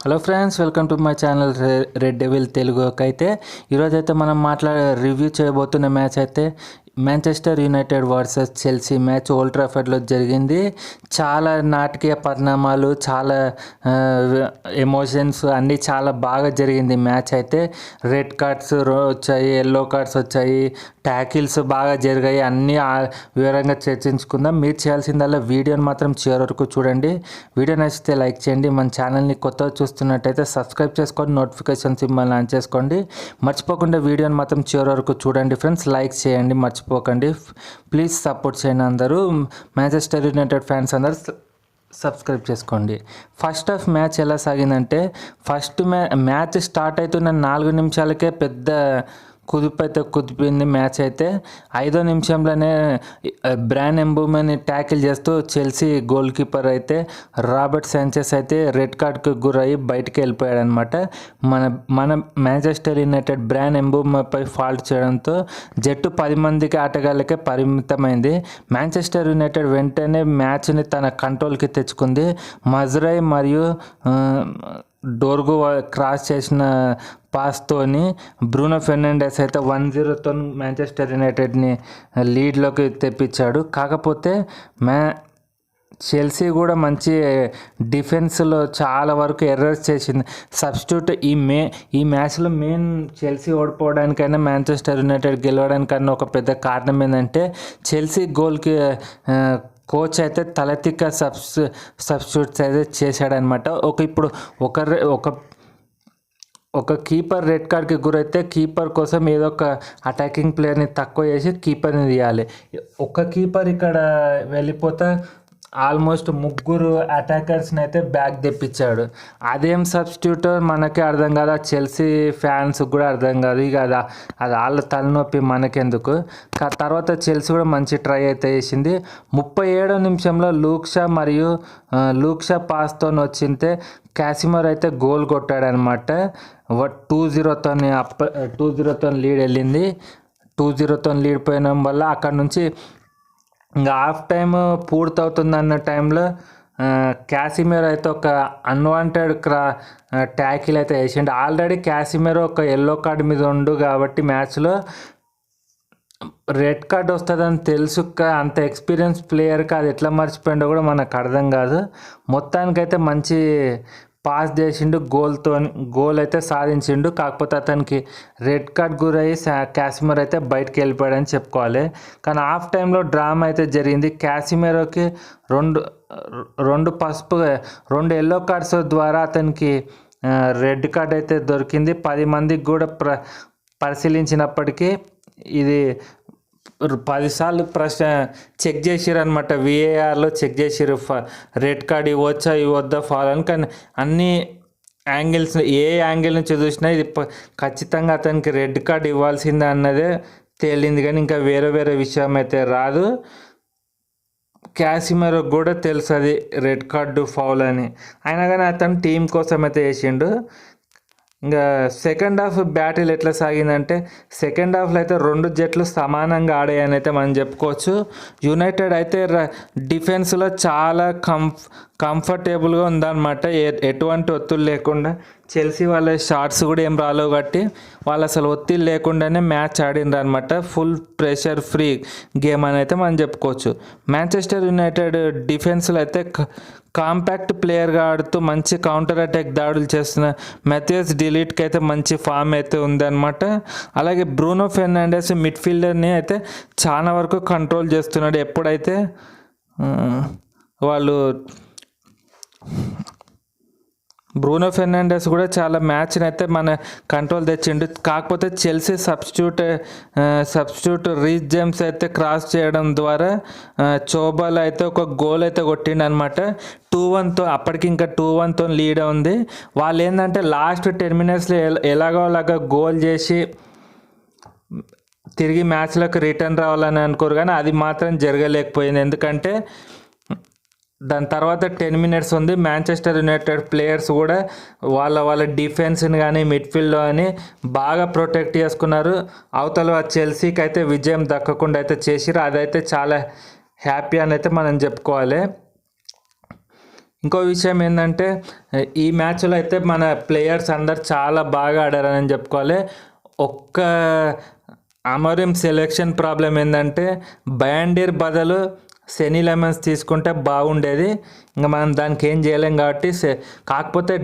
Hello friends, welcome to my channel red devil Telugu. అయితే ఈరోజైతే మనం రివ్యూ చేయబోతున్న మ్యాచ్ అయితే Manchester United versus Chelsea match old ట్రాఫర్డ్లో జరిగింది. చాలా నాటకీయ పరిణామాలు, చాలా ఎమోషన్స్ అన్నీ చాలా బాగా జరిగింది మ్యాచ్. అయితే రెడ్ కార్డ్స్ వచ్చాయి, ఎల్లో కార్డ్స్ వచ్చాయి, ట్యాకిల్స్ బాగా జరిగాయి. అన్నీ వివరంగా చర్చించుకుందాం. మీరు చేయాల్సిందల్లా వీడియోని మాత్రం చివరి వరకు చూడండి. వీడియో నచ్చితే లైక్ చేయండి. మన ఛానల్ని కొత్తగా చూస్తున్నట్టయితే సబ్స్క్రైబ్ చేసుకొని నోటిఫికేషన్ సింబల్ ఆన్ చేసుకోండి. మర్చిపోకుండా వీడియోని మాత్రం చివరి వరకు చూడండి ఫ్రెండ్స్. లైక్ చేయండి మర్చిపోకండి. ప్లీజ్ సపోర్ట్ చేయండి అందరూ. మాంచెస్టర్ యునైటెడ్ ఫ్యాన్స్ అందరూ సబ్స్క్రైబ్ చేసుకోండి. ఫస్ట్ హాఫ్ మ్యాచ్ ఎలా సాగిందంటే, ఫస్ట్ మ్యాచ్ స్టార్ట్ అవుతున్న 4 నిమిషాలకే పెద్ద కుదిపింది మ్యాచ్. అయితే 5వ నిమిషంలోనే బ్రాన్ ఎంబూమని ట్యాకిల్ చేస్తూ చెల్సీ గోల్ కీపర్ అయితే రాబర్ట్ శాంచెస్ అయితే రెడ్ కార్డ్కి గురయ్యి బయటికి వెళ్ళిపోయాడు అనమాట. మన మాంచెస్టర్ యునైటెడ్ బ్రాన్ ఎంబూమాపై ఫాల్ట్ చేయడంతో జట్టు 10 మందికి ఆటగాళ్ళకే పరిమితమైంది. మాంచెస్టర్ యునైటెడ్ వెంటనే మ్యాచ్ని తన కంట్రోల్కి తెచ్చుకుంది. మజ్రై మరియు డోర్గు క్రాస్ చేసిన పాస్తోని బ్రూనో ఫెర్నాండెస్ అయితే 1-0తో మాంచెస్టర్ యునైటెడ్ని లీడ్లోకి తెప్పించాడు. కాకపోతే చెల్సీ కూడా మంచి డిఫెన్స్లో చాలా వరకు ఎర్రర్స్ చేసింది. సబ్స్టిట్యూట్ ఈ మ్యాచ్లో మెయిన్ చెల్సీ ఓడిపోవడానికైనా మాంచెస్టర్ యునైటెడ్ గెలవడానికన్నా ఒక పెద్ద కారణం ఏంటంటే, చెల్సీ గోల్కి కోచ్ అయితే తలతిక్క సబ్స్టిట్యూట్స్ అయితే చేశాడనమాట. ఇప్పుడు ఒక కీపర్ రెడ్ కార్డ్కి గురైతే కీపర్ కోసం ఏదో ఒక అటాకింగ్ ప్లేయర్ని తక్కువ చేసి కీపర్ని తీయాలి. ఒక కీపర్ ఇక్కడ వెళ్ళిపోతే ఆల్మోస్ట్ 3 అటాకర్స్ని అయితే బ్యాక్ తెప్పించాడు. అదేం సబ్స్టిట్యూట్ మనకి అర్థం కాదు, చెల్సీ ఫ్యాన్స్ కూడా అర్థం కాదు. ఇక అది వాళ్ళ తలనొప్పి మనకెందుకు. తర్వాత చెల్సీ కూడా మంచి ట్రై అయితే చేసింది. 37వ నిమిషంలో లూక్షా పాస్తో వచ్చింటే క్యాసిమర్ అయితే గోల్ కొట్టాడనమాట. 2-0తో లీడ్ వెళ్ళింది. 2-0తో లీడ్ పోయిన వల్ల అక్కడ నుంచి ఇంకా హాఫ్ టైమ్ పూర్తవుతుంది అన్న టైంలో క్యాసిమేరో అయితే ఒక అన్వాంటెడ్ ట్యాకిల్ అయితే వేసిండు. ఆల్రెడీ క్యాసిమేరో ఒక ఎల్లో కార్డు మీద ఉండు కాబట్టి మ్యాచ్లో రెడ్ కార్డ్ వస్తుందని తెలుసు. అంత ఎక్స్పీరియన్స్ ప్లేయర్కి అది ఎట్లా మర్చిపోయిండో కూడా మనకు అర్థం కాదు. మొత్తానికైతే మంచి పాస్ చేసిండు, గోల్ అయితే సాధించిండు. కాకపోతే అతనికి రెడ్ కార్డ్ గురయ్యి క్యాసిమర్ అయితే బయటకు వెళ్ళిపోయాడని చెప్పుకోవాలి. కానీ హాఫ్ టైంలో డ్రామా అయితే జరిగింది. క్యాసిమేరోకి రెండు ఎల్లో కార్డ్స్ ద్వారా అతనికి రెడ్ కార్డ్ అయితే దొరికింది. 10 మందికి కూడా పరిశీలించినప్పటికీ ఇది 10 సార్లు చెక్ చేసిరు అనమాట. విఏఆర్లో చెక్ చేసిరు రెడ్ కార్డ్ ఇవ్వచ్చా ఇవ్వద్దా ఫాల్ అని. కానీ అన్ని యాంగిల్స్, ఏ యాంగిల్ నుంచి చూసినా ఇది ఖచ్చితంగా అతనికి రెడ్ కార్డ్ ఇవ్వాల్సిందే అన్నదే తేలింది. కానీ ఇంకా వేరే విషయం అయితే రాదు. క్యాసిమేరో కూడా తెలుసు అది రెడ్ కార్డు ఫౌల్ అని. అయినా కానీ అతను టీం కోసం అయితే వేసిండు. ఇంకా సెకండ్ హాఫ్ బ్యాటిల్ ఎట్లా సాగిందంటే, సెకండ్ హాఫ్లో అయితే 2 జట్లు సమానంగా ఆడాయని అయితే మనం చెప్పుకోవచ్చు. యునైటెడ్ అయితే డిఫెన్స్లో చాలా కంఫర్టబుల్గా ఉందన్నమాట. ఎటువంటి ఒత్తిడి లేకుండా. చెల్సీ వాళ్ళ షాట్స్ కూడా ఏం రాలేవు కాబట్టి వాళ్ళు అసలు ఒత్తిడి లేకుండానే మ్యాచ్ ఆడిండ్రు అనమాట. ఫుల్ ప్రెషర్ ఫ్రీ గేమ్ అని అయితే మనం చెప్పుకోవచ్చు. మాంచెస్టర్ యునైటెడ్ డిఫెన్స్లో అయితే కాంపాక్ట్ ప్లేయర్గా ఆడుతూ మంచి కౌంటర్ అటాక్ దాడులు చేస్తున్న మెథియస్ డిలీట్కి అయితే మంచి ఫామ్ అయితే ఉందన్నమాట. అలాగే బ్రూనో ఫెర్నాండెస్ మిడ్ఫీల్డర్ని అయితే చాలా వరకు కంట్రోల్ చేస్తున్నాడు. ఎప్పుడైతే బ్రూనో ఫెర్నాండెస్ కూడా చాలా మ్యాచ్ని అయితే మన కంట్రోల్ తెచ్చిండు. కాకపోతే చెల్సీ సబ్స్టిట్యూట్ రీస్ జేమ్స్ అయితే క్రాస్ చేయడం ద్వారా చోబాల్ అయితే ఒక గోల్ అయితే కొట్టిండు అనమాట. 2-1తో అప్పటికి ఇంకా 2-1తో లీడ్ ఉంది. వాళ్ళు ఏంటంటే లాస్ట్ 10 మినిట్స్లో ఎలాగోలాగా గోల్ చేసి తిరిగి మ్యాచ్లోకి రిటర్న్ రావాలని అనుకోరు, కానీ అది మాత్రం జరగలేకపోయింది. ఎందుకంటే దాని తర్వాత 10 మినిట్స్ ఉంది. మాంచెస్టర్ యునైటెడ్ ప్లేయర్స్ కూడా వాళ్ళ డిఫెన్స్ని కానీ మిడ్ఫీల్డ్ కానీ బాగా ప్రొటెక్ట్ చేసుకున్నారు. అవతల చెల్సీకి అయితే విజయం దక్కకుండా అయితే చేసిరు. అదైతే చాలా హ్యాపీ అని అయితే మనం చెప్పుకోవాలి. ఇంకో విషయం ఏంటంటే ఈ మ్యాచ్లో అయితే మన ప్లేయర్స్ అందరు చాలా బాగా ఆడారని చెప్పుకోవాలి. ఒక్క అమరీం సెలెక్షన్ ప్రాబ్లం ఏంటంటే బయాండీర్ బదులు సెనీ లెమన్స్ తీసుకుంటే బాగుండేది. ఇంకా మనం దానికి ఏం చేయలేం కాబట్టి కాకపోతే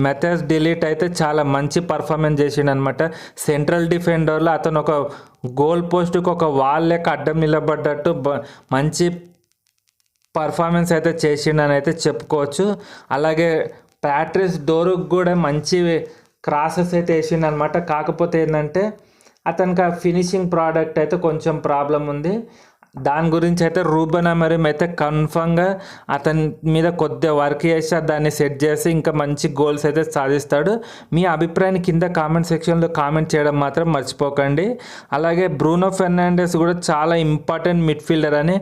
మెథడ్స్ డిలీట్ అయితే చాలా మంచి పర్ఫార్మెన్స్ చేసిండు అనమాట. సెంట్రల్ డిఫెండర్లో అతను ఒక గోల్ పోస్ట్కి ఒక వాల్ లెక్క అడ్డం నిలబడ్డట్టు మంచి పర్ఫార్మెన్స్ అయితే చేసిండని అయితే చెప్పుకోవచ్చు. అలాగే ప్యాట్రిస్ డోరుకు కూడా మంచి క్రాసెస్ అయితే వేసిండు అనమాట. కాకపోతే ఏంటంటే అతనికి ఆ ఫినిషింగ్ ప్రోడక్ట్ అయితే కొంచెం ప్రాబ్లం ఉంది. దాని గురించి అయితే రూబెన్ అమరీం అయితే కన్ఫర్మ్గా అతని మీద కొద్దిగా వర్క్ చేసి దాన్ని సెట్ చేసి ఇంకా మంచి గోల్స్ అయితే సాధిస్తాడు. మీ అభిప్రాయాన్ని కింద కామెంట్ సెక్షన్లో కామెంట్ చేయడం మాత్రం మర్చిపోకండి. అలాగే బ్రూనో ఫెర్నాండెస్ కూడా చాలా ఇంపార్టెంట్ మిడ్ఫీల్డర్ అని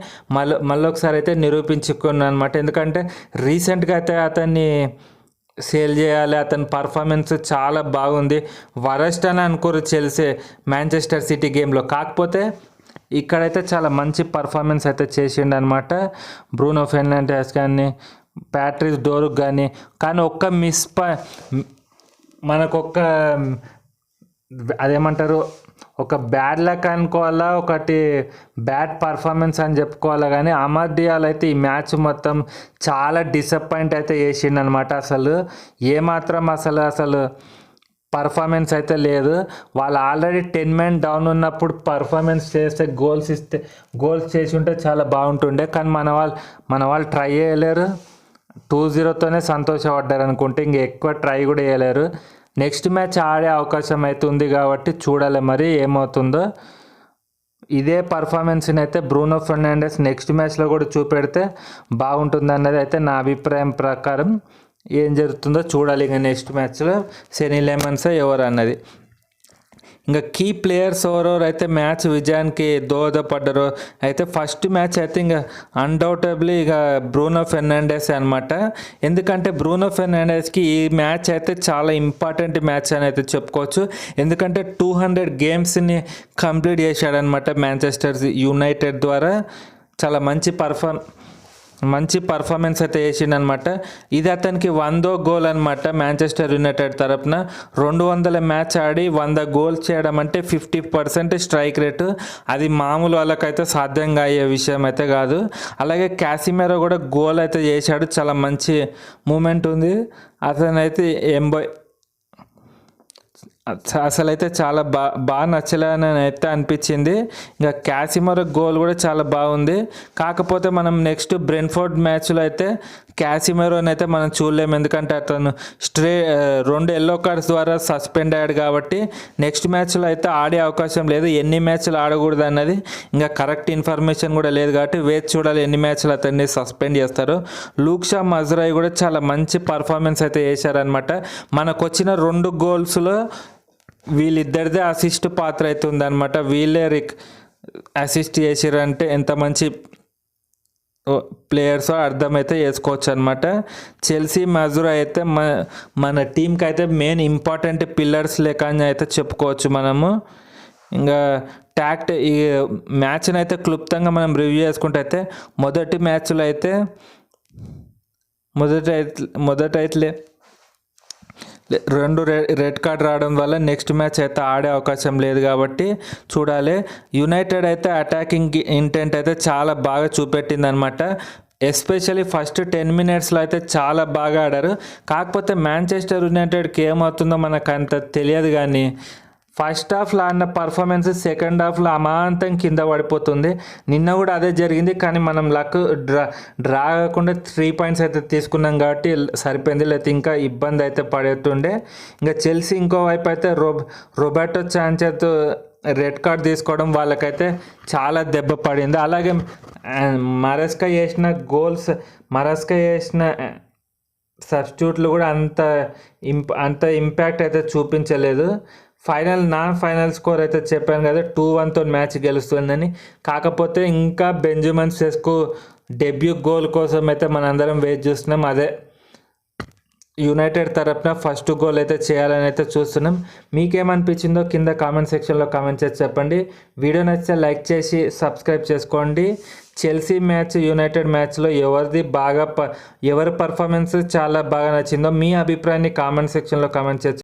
మళ్ళొకసారి అయితే నిరూపించుకున్నాను అనమాట. ఎందుకంటే రీసెంట్గా అయితే అతన్ని సేల్ చేయాలి, అతని పర్ఫార్మెన్స్ చాలా బాగుంది. వరస్ట్ అని అనుకోరు చెల్సీ మాంచెస్టర్ సిటీ గేమ్లో. కాకపోతే ఇక్కడైతే చాలా మంచి పర్ఫార్మెన్స్ అయితే చేసిండు అనమాట బ్రూనో ఫెర్నాండెస్ కానీ ప్యాట్రిస్ డోరుక్ కానీ ఒక్క మనకొక్క అదేమంటారు ఒక బ్యాడ్ లక్ అనుకోవాలా, ఒకటి బ్యాడ్ పర్ఫార్మెన్స్ అని చెప్పుకోవాలా. కానీ అమర్ డియాల్ అయితే ఈ మ్యాచ్ మొత్తం చాలా డిసప్పాయింట్ అయితే చేసిండు అనమాట. అసలు ఏమాత్రం అసలు పర్ఫార్మెన్స్ అయితే లేదు. వాళ్ళు ఆల్రెడీ 10 men డౌన్ ఉన్నప్పుడు పర్ఫార్మెన్స్ చేస్తే గోల్స్ చేసి ఉంటే చాలా బాగుంటుండే. కానీ మన వాళ్ళు ట్రై చేయలేరు. 2-0తోనే సంతోషపడ్డారు అనుకుంటే ఇంక ఎక్కువ ట్రై కూడా చేయలేరు. నెక్స్ట్ మ్యాచ్ ఆడే అవకాశం అయితే ఉంది కాబట్టి చూడాలి మరి ఏమవుతుందో. ఇదే పర్ఫార్మెన్స్ని అయితే బ్రూనో ఫెర్నాండెస్ నెక్స్ట్ మ్యాచ్లో కూడా చూపెడితే బాగుంటుంది అన్నది అయితే నా అభిప్రాయం ప్రకారం. ఏం జరుగుతుందో చూడాలి ఇంకా నెక్స్ట్ మ్యాచ్లో సెనీ లెమన్స్ ఎవరు అన్నది. ఇంకా కీ ప్లేయర్స్ ఎవరెవరు అయితే మ్యాచ్ విజయానికి దోహదపడ్డారో అయితే ఫస్ట్ మ్యాచ్ అయితే ఇంకా అన్డౌటబుల్లీ ఇక బ్రూనో ఫెర్నాండెస్ అనమాట. ఎందుకంటే బ్రూనో ఫెర్నాండెస్కి ఈ మ్యాచ్ అయితే చాలా ఇంపార్టెంట్ మ్యాచ్ అని అయితే చెప్పుకోవచ్చు. ఎందుకంటే 200 గేమ్స్ని కంప్లీట్ చేశాడనమాట మాంచెస్టర్ యునైటెడ్ ద్వారా. చాలా మంచి పర్ఫార్మెన్స్ అయితే చేసిండనమాట. ఇది అతనికి 100వ గోల్ అనమాట మాంచెస్టర్ యునైటెడ్ తరపున. 200 మ్యాచ్ ఆడి 100 గోల్స్ చేయడం అంటే 50% స్ట్రైక్ రేటు. అది మామూలు వాళ్ళకైతే సాధ్యంగా అయ్యే విషయం అయితే కాదు. అలాగే క్యాసిమెరో కూడా గోల్ అయితే చేశాడు. చాలా మంచి మూమెంట్ ఉంది. అతనైతే అసలైతే చాలా బాగా నచ్చలేని అయితే అనిపించింది. ఇంకా క్యాసిమెరో గోల్ కూడా చాలా బాగుంది. కాకపోతే మనం నెక్స్ట్ బ్రెంట్ఫోర్డ్ మ్యాచ్లో అయితే క్యాసిమెరోని అయితే మనం చూడలేము. ఎందుకంటే అతను 2 yellow cards ద్వారా సస్పెండ్ అయ్యాడు కాబట్టి నెక్స్ట్ మ్యాచ్లో అయితే ఆడే అవకాశం లేదు. ఎన్ని మ్యాచ్లు ఆడకూడదు అన్నది ఇంకా కరెక్ట్ ఇన్ఫర్మేషన్ కూడా లేదు కాబట్టి వేచి చూడాలి ఎన్ని మ్యాచ్లు అతన్ని సస్పెండ్ చేస్తారు. లూక్షా మజ్రాయి కూడా చాలా మంచి పర్ఫార్మెన్స్ అయితే చేశారనమాట. మనకు వచ్చిన 2 గోల్స్లో వీళ్ళిద్దరిదే అసిస్ట్ పాత్ర అయితే ఉందన్నమాట. వీళ్ళే అసిస్ట్ చేసిరంటే ఎంత మంచి ప్లేయర్స్ అర్థమైతే చేసుకోవచ్చు అనమాట. చెల్సీ మజురా అయితే మన టీంకి అయితే మెయిన్ ఇంపార్టెంట్ పిల్లర్స్ లెక్క అని అయితే చెప్పుకోవచ్చు మనము. ఇంకా ఈ మ్యాచ్ని అయితే క్లుప్తంగా మనం రివ్యూ చేసుకుంటే అయితే మొదటి మ్యాచ్లో అయితే మొదట 2 రెడ్ కార్డ్ రావడం వల్ల నెక్స్ట్ మ్యాచ్ అయితే ఆడే అవకాశం లేదు కాబట్టి చూడాలి. యునైటెడ్ అయితే అటాకింగ్ ఇంటెంట్ అయితే చాలా బాగా చూపెట్టింది అనమాట. ఎస్పెషల్లీ ఫస్ట్ 10 minutesలో అయితే చాలా బాగా ఆడారు. కాకపోతే మాంచెస్టర్ యునైటెడ్కి ఏమవుతుందో మనకు అంత తెలియదు. కానీ ఫస్ట్ హాఫ్లో ఆడిన పర్ఫార్మెన్స్ సెకండ్ హాఫ్లో అమాంతం కింద పడిపోతుంది. నిన్న కూడా అదే జరిగింది. కానీ మనం డ్రా కాకుండా 3 points అయితే తీసుకున్నాం కాబట్టి సరిపోయింది. లేకపోతే ఇంకా ఇబ్బంది అయితే పడుతుండే. ఇంకా చెల్సీ ఇంకోవైపు అయితే రోబర్టో సాంచెజ్ రెడ్ కార్డ్ తీసుకోవడం వాళ్ళకైతే చాలా దెబ్బ పడింది. అలాగే మరస్కా చేసిన సబ్స్టిట్యూట్లు కూడా అంత ఇంపాక్ట్ అయితే చూపించలేదు. నాన్ ఫైనల్ స్కోర్ అయితే చెప్పాను కదా 2-1తో మ్యాచ్ గెలుస్తుందని. కాకపోతే ఇంకా బెంజమిన్ సెస్కో డెబ్యూ గోల్ కోసం అయితే మనందరం వెయిట్ చేస్తున్నాం. అదే యునైటెడ్ తరపున ఫస్ట్ గోల్ అయితే చేయాలని అయితే చూస్తున్నాం. మీకేమనిపించిందో కింద కామెంట్ సెక్షన్లో కామెంట్ చేసి చెప్పండి. వీడియో నచ్చితే లైక్ చేసి సబ్స్క్రైబ్ చేసుకోండి. చెల్సీ మ్యాచ్ యునైటెడ్ మ్యాచ్లో ఎవరి పర్ఫార్మెన్స్ చాలా బాగా నచ్చిందో మీ అభిప్రాయాన్ని కామెంట్ సెక్షన్లో కామెంట్ చేయొచ్చు.